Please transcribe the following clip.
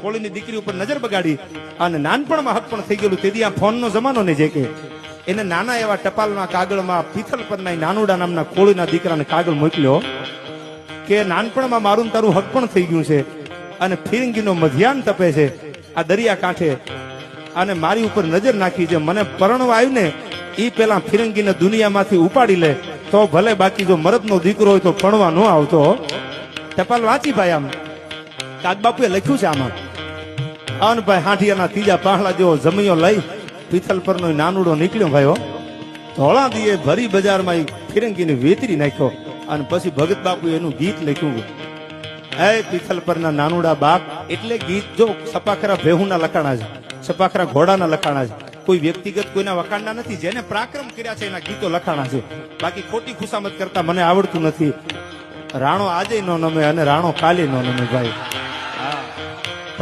કોળીની દીકરી ઉપર નજર બગાડી અને નાનપણમાં હક પણ થઈ ગયેલું. તેથી આ ફોનનો જમાનો ને જે કે એને નાના એવા ટપાલના કાગળમાં પિથલ પરના નાનુડા નામના કોળીના દીકરાને કાગળ મોકલ્યો કે નાનપણમાં મારું ને તારું હક પણ થઈ ગયું છે અને ફિરંગીનો મધ્યાન તપે છે આ દરિયા કાંઠે અને મારી ઉપર નજર નાખી છે. મને પરણવા આવ્યું ને એ પેલા ફિરંગીને દુનિયામાંથી ઉપાડી લે તો ભલે, બાકી જો મરદનો દીકરો હોય તો ભણવા ન આવતો. ટપાલ વાંચી ભાઈ આમ કાગબાપુએ લખ્યું છે આમાં. અન ભાઈ હાંઠિયાના ત્રીજા પાહલા જેવો જમીયો લઈ પિથલ પરનો નાનુડો નીકળ્યો ભાઈઓ. ધોળા દીએ ભરી બજારમાં ફિરંગીને વેતરી નાખ્યો અને પછી ભગત બાપુ એનું ગીત લખ્યું. એ પિથલ પરના નાનુડા બાપ એટલે ગીત જો સપાખરા ભેહુના લખાણા છે, સપાખરા ઘોડાના લખાણા છે, કોઈ વ્યક્તિગત કોઈના વખાણના નથી. જેને પરાક્રમ કર્યા છે એના ગીતો લખાણા છે. બાકી ખોટી ખુશામત કરતા મને આવડતું નથી. રાણો આજે નો નમે અને રાણો કાલે નો નમે ભાઈ.